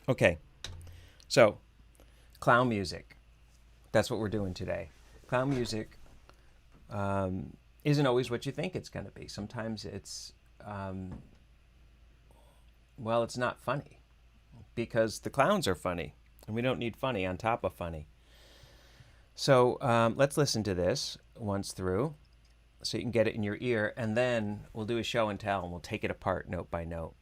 Okay, so clown music. That's what we're doing today. Clown music isn't always what you think it's going to be. Sometimes it's not funny because the clowns are funny, and we don't need funny on top of funny. So let's listen to this once through so you can get it in your ear, and then we'll do a show and tell, and we'll take it apart note by note.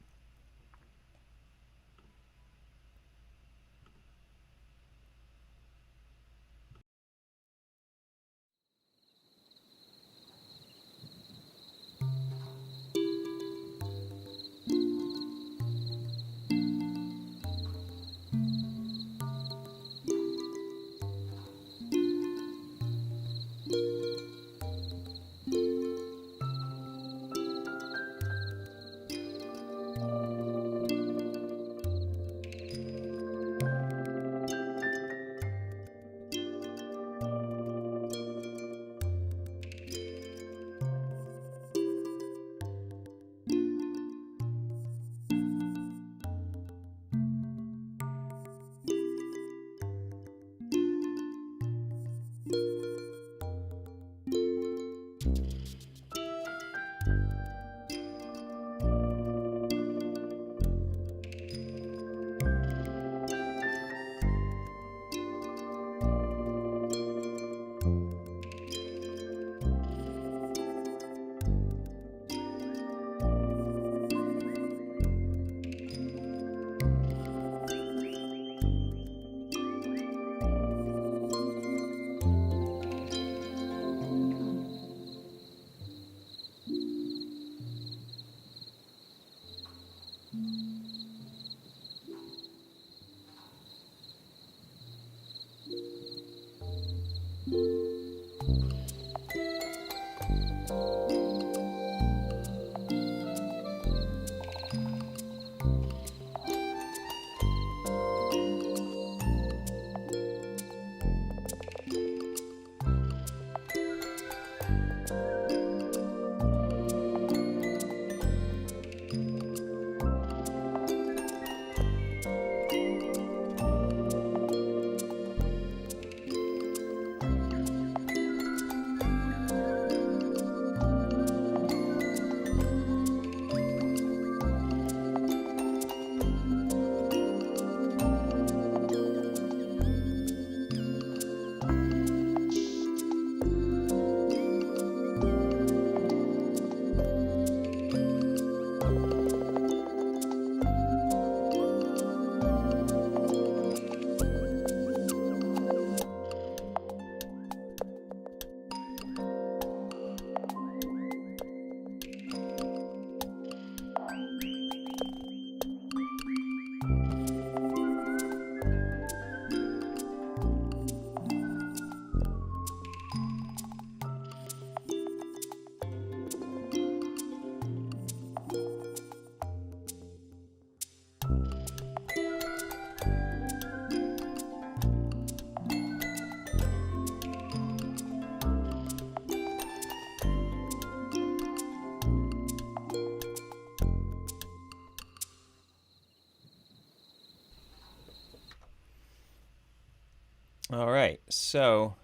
All right, so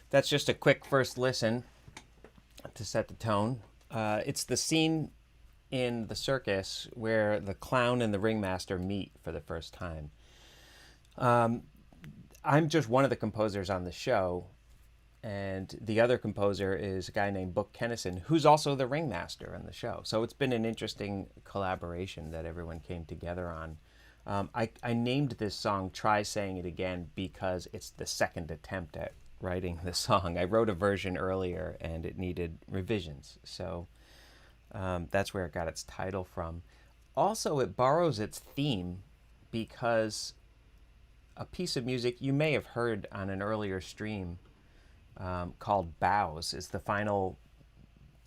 that's just a quick first listen to set the tone. It's the scene in the circus where the clown and the ringmaster meet for the first time. I'm just one of the composers on the show, and the other composer is a guy named Book Kennison, who's also the ringmaster in the show. So it's been an interesting collaboration that everyone came together on. I named this song Try Saying It Again because it's the second attempt at writing the song. I wrote a version earlier and it needed revisions. So that's where it got its title from. Also, it borrows its theme because a piece of music you may have heard on an earlier stream called Bows is the final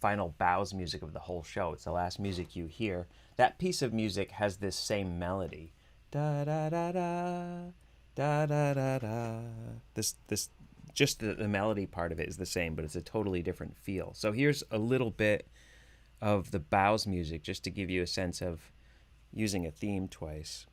bows music of the whole show. It's the last music you hear. That piece of music has this same melody. Da da da da da da da da. This just the melody part of it is the same, but it's a totally different feel. So here's a little bit of the bows music just to give you a sense of using a theme twice.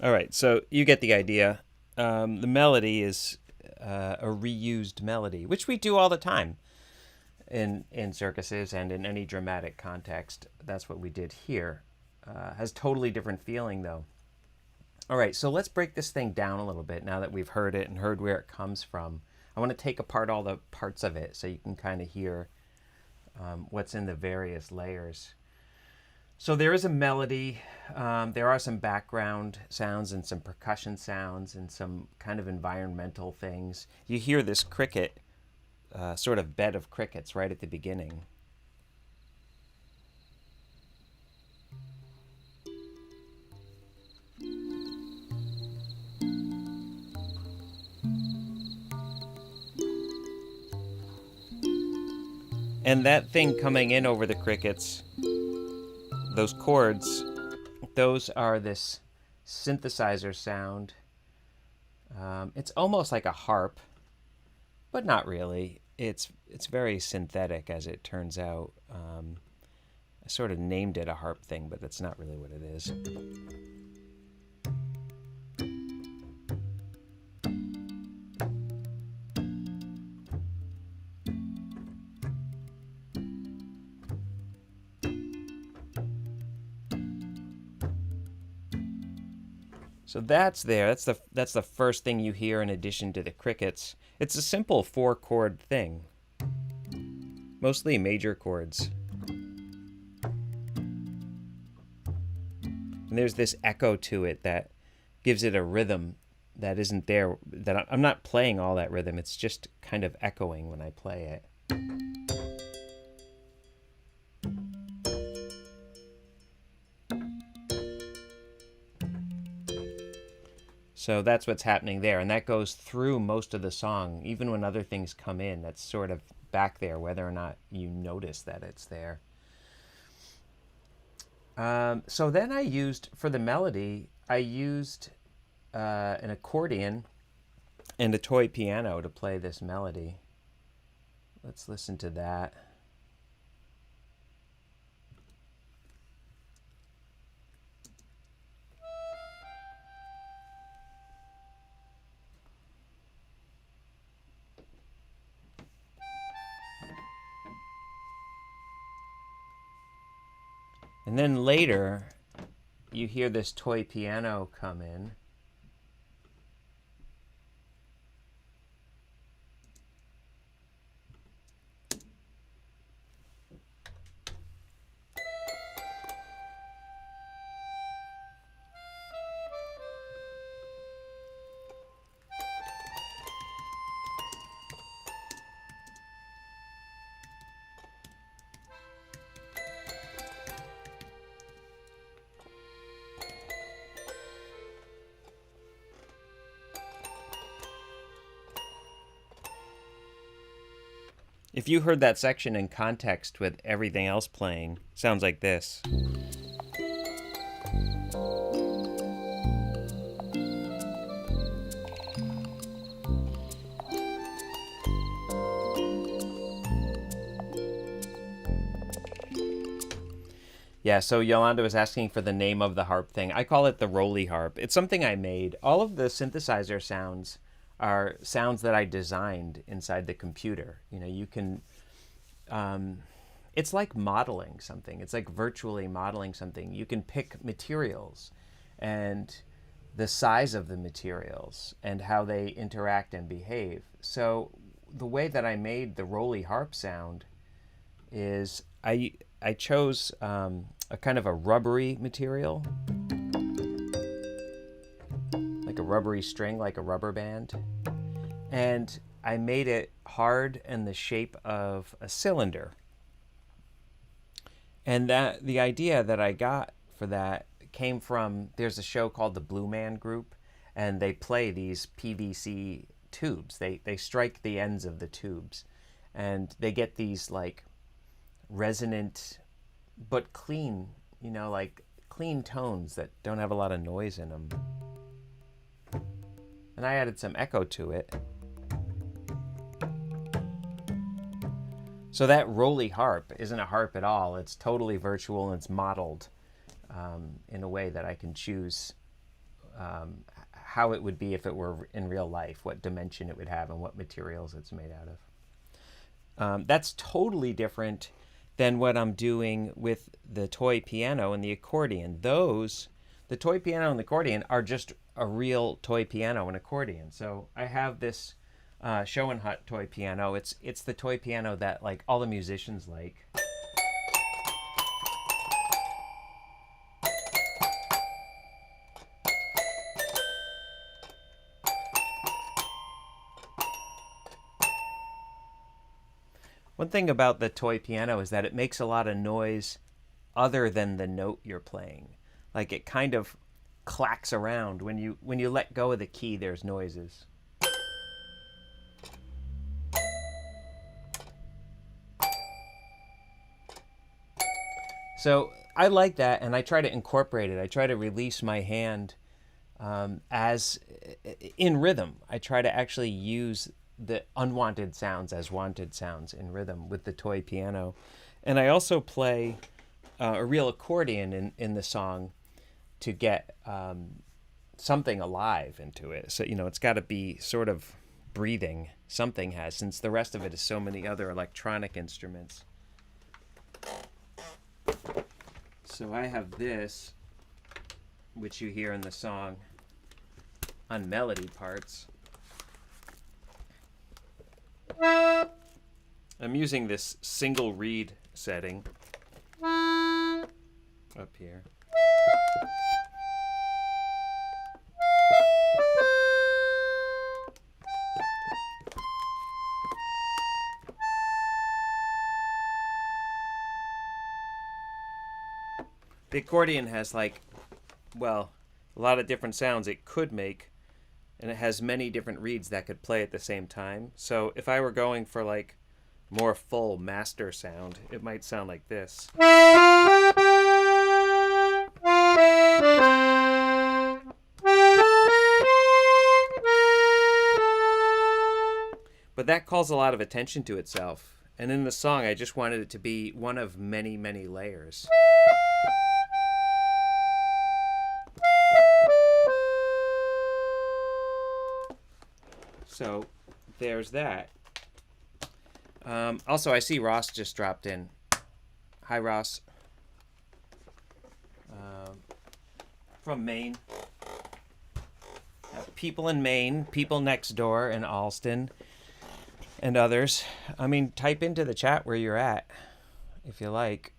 All right, so you get the idea. The melody is a reused melody, which we do all the time in circuses and in any dramatic context. That's what we did here. Has totally different feeling, though. All right, so let's break this thing down a little bit now that we've heard it and heard where it comes from. I want to take apart all the parts of it so you can kind of hear what's in the various layers. So there is a melody, there are some background sounds and some percussion sounds and some kind of environmental things. You hear this cricket, sort of bed of crickets right at the beginning. And that thing coming in over the crickets, those chords, those are this synthesizer sound. It's almost like a harp, but not really. It's very synthetic, as it turns out. I sort of named it a harp thing, but that's not really what it is. So that's there. That's the first thing you hear in addition to the crickets. It's a simple 4-chord thing. Mostly major chords. And there's this echo to it that gives it a rhythm that isn't there. That I'm not playing all that rhythm. It's just kind of echoing when I play it. So that's what's happening there, and that goes through most of the song, even when other things come in. That's sort of back there, whether or not you notice that it's there. So then I used, for the melody, I used an accordion and a toy piano to play this melody. Let's listen to that. And then later, you hear this toy piano come in. If you heard that section in context with everything else playing, sounds like this. Yeah, so Yolanda was asking for the name of the harp thing. I call it the Rolly harp. It's something I made. All of the synthesizer sounds are sounds that I designed inside the computer. You know, you can, it's like modeling something. It's like virtually modeling something. You can pick materials and the size of the materials and how they interact and behave. So the way that I made the rolly harp sound is I chose a kind of a rubbery material, like a rubbery string, like a rubber band, and I made it hard in the shape of a cylinder. And that the idea that I got for that came from, there's a show called the Blue Man Group, and they play these PVC tubes. They strike the ends of the tubes, and they get these like resonant but clean, like clean tones that don't have a lot of noise in them. And I added some echo to it. So that rolly harp isn't a harp at all. It's totally virtual, and it's modeled in a way that I can choose how it would be if it were in real life, what dimension it would have, and what materials it's made out of. That's totally different than what I'm doing with the toy piano and the accordion. The toy piano and the accordion are just a real toy piano and accordion. So I have this Schoenhut toy piano. It's the toy piano that like all the musicians like. One thing about the toy piano is that it makes a lot of noise other than the note you're playing. Like it kind of clacks around. When you let go of the key, there's noises. So I like that, and I try to incorporate it. I try to release my hand as in rhythm. I try to actually use the unwanted sounds as wanted sounds in rhythm with the toy piano. And I also play a real accordion in the song to get something alive into it. So, it's got to be sort of breathing. Something has, since the rest of it is so many other electronic instruments. So I have this, which you hear in the song on melody parts. I'm using this single reed setting up here. The accordion has a lot of different sounds it could make, and it has many different reeds that could play at the same time. So if I were going for like more full master sound, it might sound like this. But that calls a lot of attention to itself. And in the song, I just wanted it to be one of many, many layers. So there's that. Also, I see Ross just dropped in. Hi, Ross. From Maine. People in Maine, people next door in Alston, and others. I mean, type into the chat where you're at, if you like.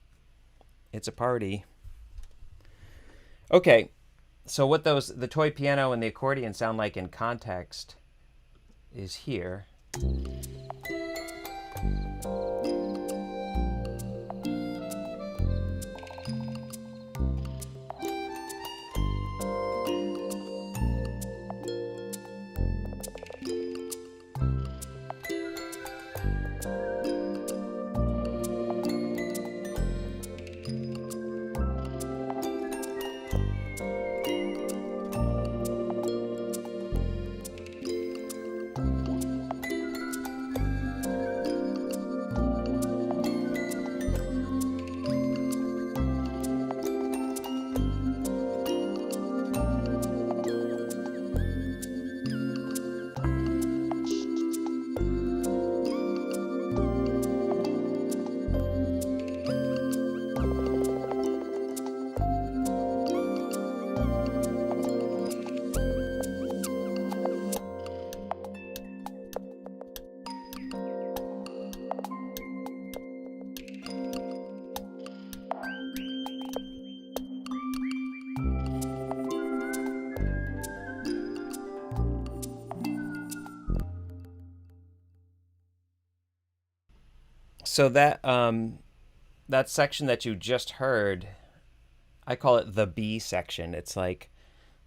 It's a party. Okay, so what the toy piano and the accordion sound like in context is here. So that section that you just heard, I call it the B section. It's like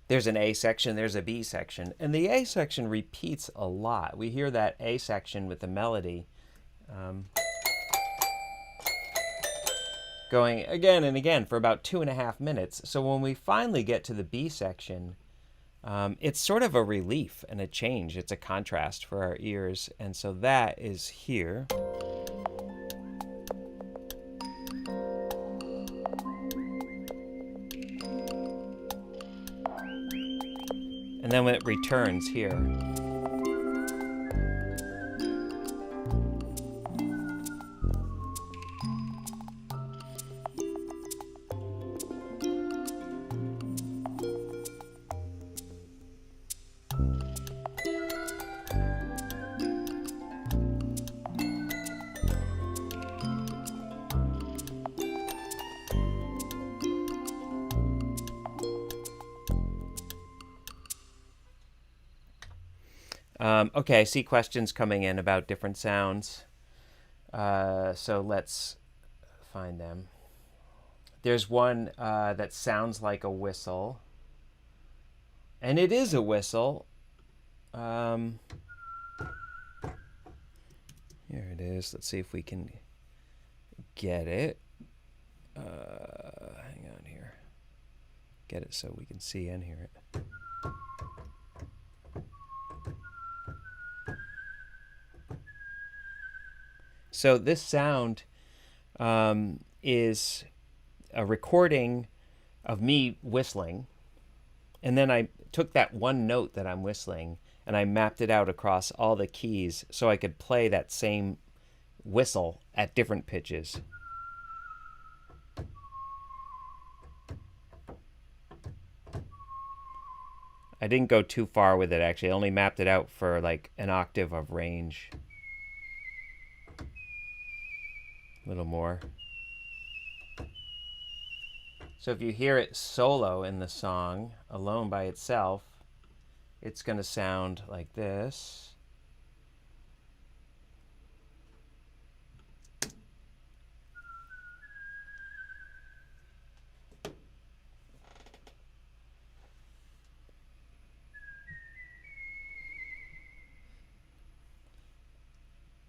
there's an A section, there's a B section, and the A section repeats a lot. We hear that A section with the melody going again and again for about 2.5 minutes. So when we finally get to the B section, it's sort of a relief and a change. It's a contrast for our ears, and so that is here. And then when it returns here. Okay, I see questions coming in about different sounds. So let's find them. There's one that sounds like a whistle. And it is a whistle. Here it is. Let's see if we can get it. Hang on here. Get it so we can see and hear it. So this sound is a recording of me whistling, and then I took that one note that I'm whistling and I mapped it out across all the keys so I could play that same whistle at different pitches. I didn't go too far with it, actually. I only mapped it out for like an octave of range. A little more. So if you hear it solo in the song, alone by itself, it's going to sound like this.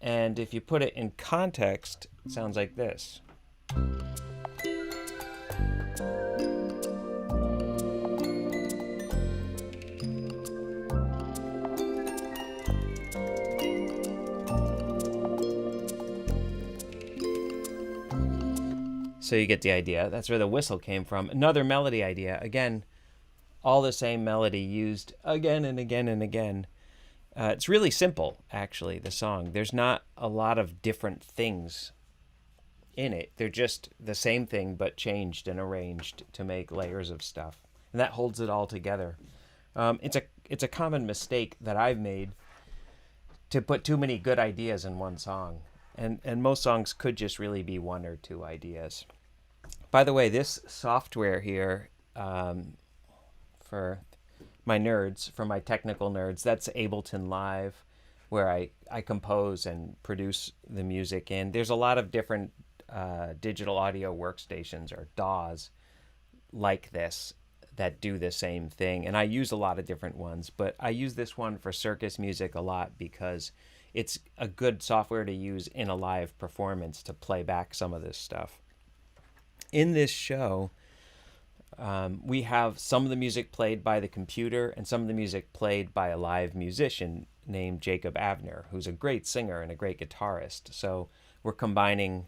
And if you put it in context, it sounds like this. So you get the idea. That's where the whistle came from. Another melody idea. Again, all the same melody used again and again and again. It's really simple, actually, the song. There's not a lot of different things in it. They're just the same thing, but changed and arranged to make layers of stuff. And that holds it all together. It's a common mistake that I've made to put too many good ideas in one song. And most songs could just really be one or two ideas. By the way, this software here, for my nerds, for my technical nerds, that's Ableton Live, where I compose and produce the music in. There's a lot of different digital audio workstations, or DAWs, like this that do the same thing. And I use a lot of different ones, but I use this one for circus music a lot because it's a good software to use in a live performance to play back some of this stuff. In this show, we have some of the music played by the computer and some of the music played by a live musician named Jacob Avner, who's a great singer and a great guitarist. So we're combining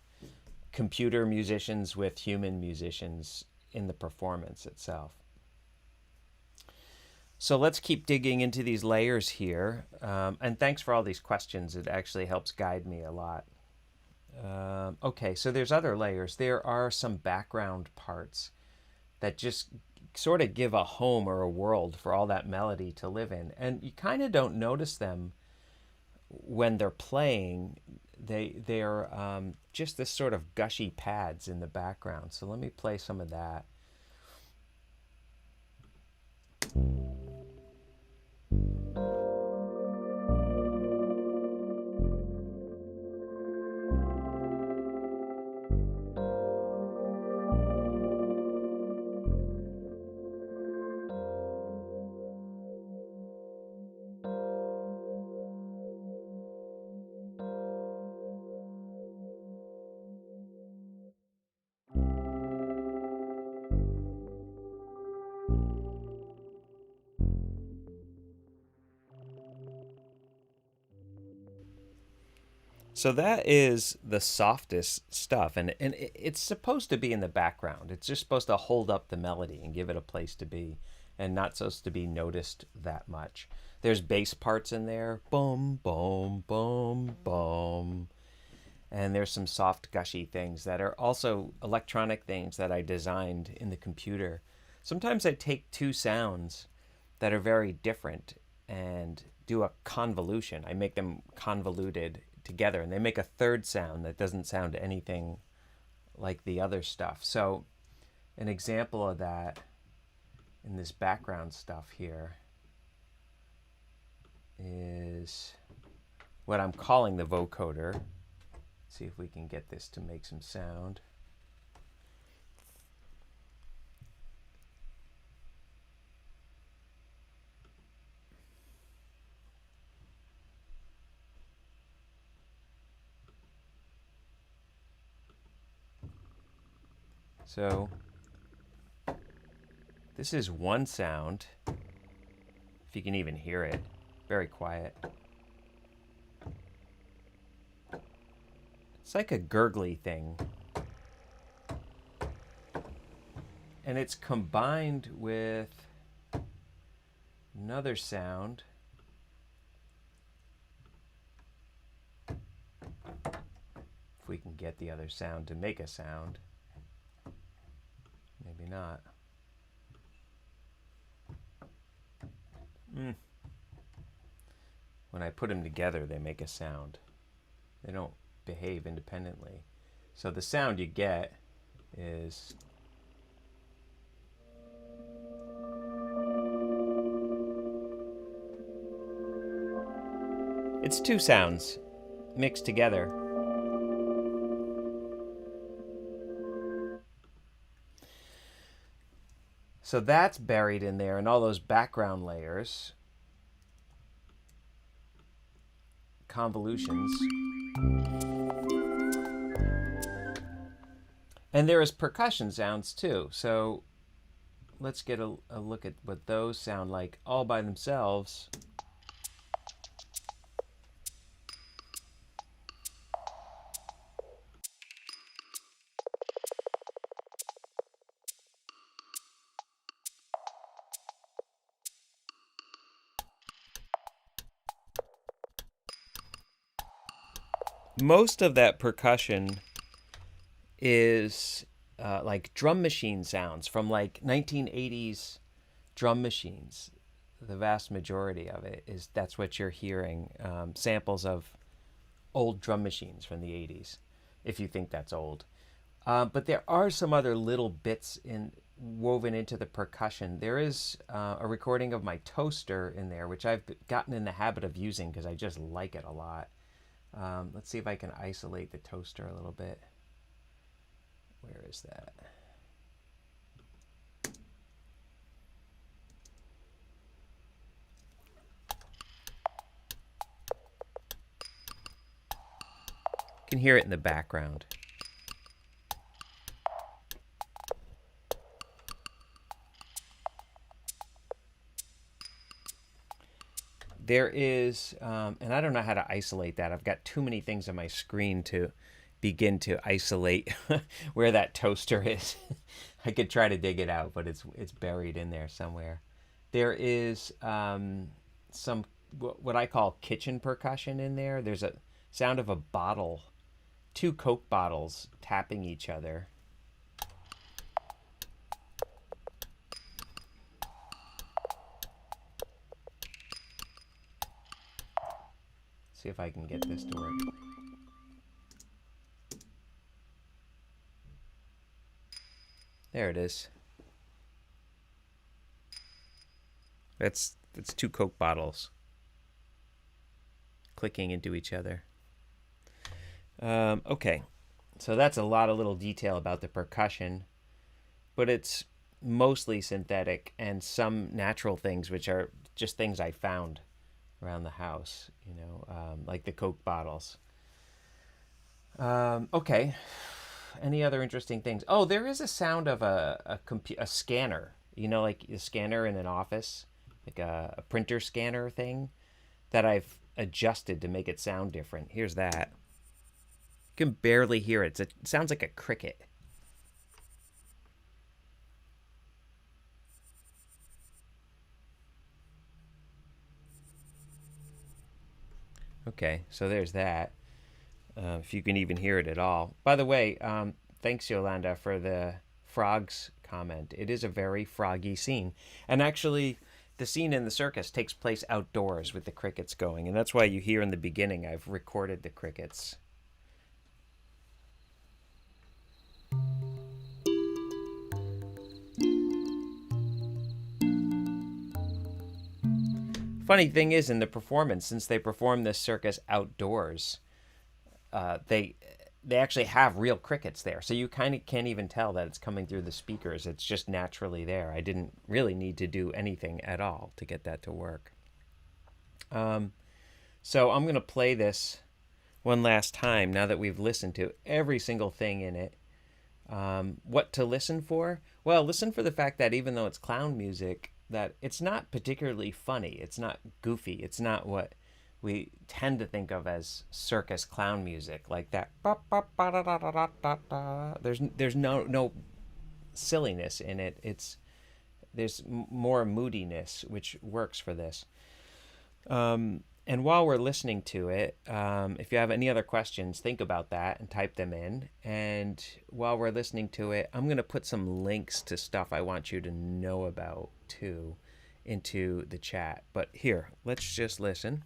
computer musicians with human musicians in the performance itself. So let's keep digging into these layers here. And thanks for all these questions. It actually helps guide me a lot. Okay, so there's other layers. There are some background parts that just sort of give a home or a world for all that melody to live in. And you kind of don't notice them when they're playing. They're just this sort of gushy pads in the background. So let me play some of that. So that is the softest stuff, and it's supposed to be in the background. It's just supposed to hold up the melody and give it a place to be, and not supposed to be noticed that much. There's bass parts in there, boom, boom, boom, boom, and there's some soft, gushy things that are also electronic things that I designed in the computer. Sometimes I take two sounds that are very different and do a convolution. I make them convoluted together, and they make a third sound that doesn't sound anything like the other stuff. So, an example of that in this background stuff here is what I'm calling the vocoder. Let's see if we can get this to make some sound. So this is one sound, if you can even hear it, very quiet. It's like a gurgly thing. And it's combined with another sound. If we can get the other sound to make a sound. Maybe not. When I put them together, they make a sound. They don't behave independently. So the sound you get is it's two sounds mixed together. So that's buried in there, and all those background layers, convolutions. And there is percussion sounds too. So let's get a look at what those sound like all by themselves. Most of that percussion is like drum machine sounds from like 1980s drum machines. The vast majority of it is that's what you're hearing, samples of old drum machines from the 80s, if you think that's old. But there are some other little bits in woven into the percussion. There is a recording of my toaster in there, which I've gotten in the habit of using because I just like it a lot. Let's see if I can isolate the toaster a little bit. Where is that? You can hear it in the background. There is, and I don't know how to isolate that. I've got too many things on my screen to begin to isolate where that toaster is. I could try to dig it out, but it's buried in there somewhere. There is some what I call kitchen percussion in there. There's a sound of a bottle, two Coke bottles tapping each other. See if I can get this to work. There it is. That's two Coke bottles clicking into each other. Okay, so that's a lot of little detail about the percussion, but it's mostly synthetic and some natural things, which are just things I found around the house, like the Coke bottles. Okay. Any other interesting things? Oh, there is a sound of a scanner. Like a scanner in an office, like a printer scanner thing that I've adjusted to make it sound different. Here's that. You can barely hear it. It sounds like a cricket. Okay, so there's that. If you can even hear it at all. By the way, thanks Yolanda for the frogs comment. It is a very froggy scene, and actually, the scene in the circus takes place outdoors with the crickets going, and that's why you hear in the beginning I've recorded the crickets. Funny thing is, in the performance, since they perform this circus outdoors, they actually have real crickets there, so you kind of can't even tell that it's coming through the speakers. It's just naturally there. I didn't really need to do anything at all to get that to work. So I'm gonna play this one last time now that we've listened to every single thing in it. What to listen for? Well, listen for the fact that even though it's clown music, that it's not particularly funny. It's not goofy. It's not what we tend to think of as circus clown music, like that. There's no silliness in it. There's more moodiness, which works for this. And while we're listening to it, if you have any other questions, think about that and type them in. And while we're listening to it, I'm going to put some links to stuff I want you to know about too into the chat. But here, let's just listen.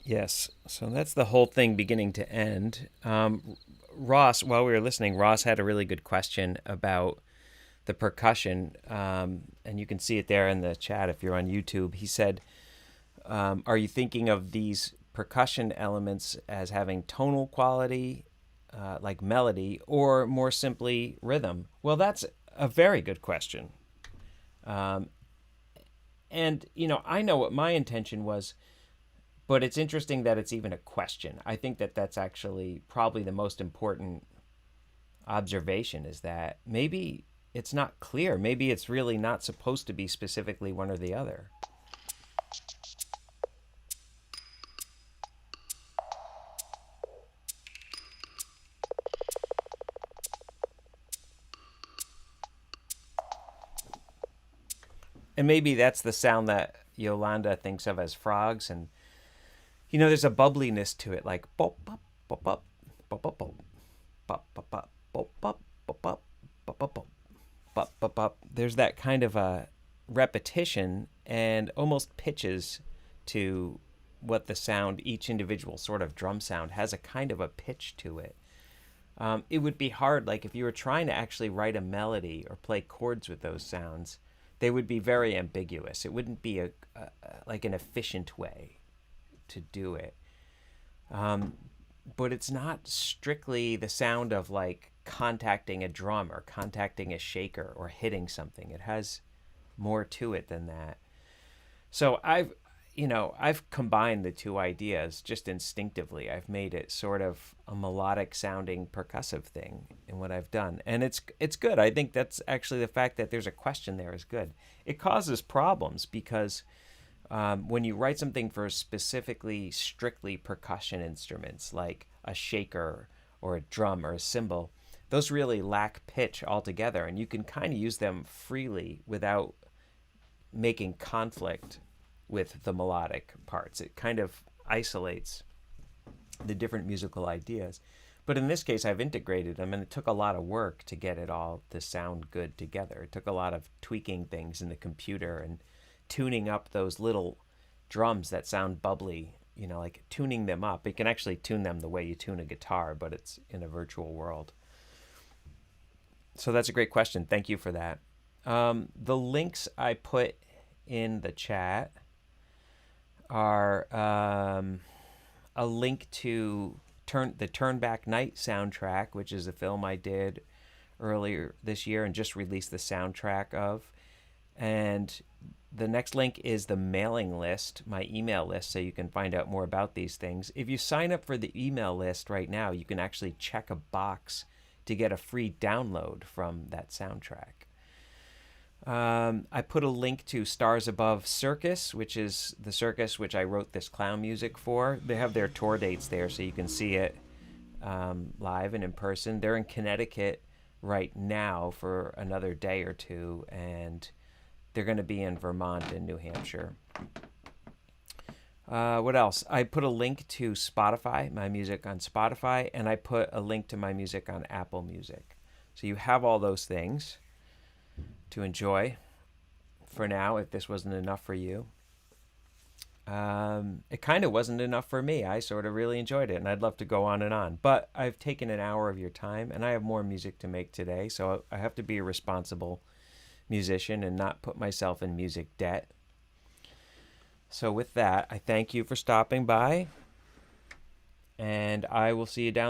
Yes. So that's the whole thing beginning to end. Ross, while we were listening, Ross had a really good question about the percussion, and you can see it there in the chat if you're on YouTube. He said, are you thinking of these percussion elements as having tonal quality, like melody, or more simply rhythm? Well, that's a very good question. Um, and, I know what my intention was, but it's interesting that it's even a question. I think that that's actually probably the most important observation, is that maybe it's not clear. Maybe it's really not supposed to be specifically one or the other. And maybe that's the sound that Yolanda thinks of as frogs. And, there's a bubbliness to it, like bop, bop, bop, bop, bop, bop, bop, bop, bop, bop, bop, bop, bop, bop, bop, bop, bop, bop, bop. There's that kind of a repetition and almost pitches to what the sound, each individual sort of drum sound has a kind of a pitch to it. It would be hard, like if you were trying to actually write a melody or play chords with those sounds, they would be very ambiguous. It wouldn't be like an efficient way to do it. But it's not strictly the sound of like contacting a drum or contacting a shaker or hitting something. It has more to it than that. So I've combined the two ideas just instinctively. I've made it sort of a melodic sounding percussive thing in what I've done. And it's good. I think that's actually, the fact that there's a question there is good. It causes problems because when you write something for specifically strictly percussion instruments like a shaker or a drum or a cymbal, those really lack pitch altogether, and you can kind of use them freely without making conflict with the melodic parts. It kind of isolates the different musical ideas. But in this case, I've integrated them, and it took a lot of work to get it all to sound good together. It took a lot of tweaking things in the computer and tuning up those little drums that sound bubbly, like tuning them up. You can actually tune them the way you tune a guitar, but it's in a virtual world. So that's a great question. Thank you for that. The links I put in the chat are a link to the Turn Back Night soundtrack, which is a film I did earlier this year and just released the soundtrack of. And the next link is the mailing list, my email list, so you can find out more about these things. If you sign up for the email list right now, you can actually check a box to get a free download from that soundtrack. I put a link to Stars Above Circus, which is the circus which I wrote this clown music for. They have their tour dates there, so you can see it live and in person. They're in Connecticut right now for another day or two, and they're going to be in Vermont and New Hampshire. What else? I put a link to Spotify, my music on Spotify, and I put a link to my music on Apple Music. So you have all those things to enjoy for now, if this wasn't enough for you. It kind of wasn't enough for me. I sort of really enjoyed it, and I'd love to go on and on. But I've taken an hour of your time, and I have more music to make today, so I have to be a responsible musician and not put myself in music debt. So with that, I thank you for stopping by, and I will see you down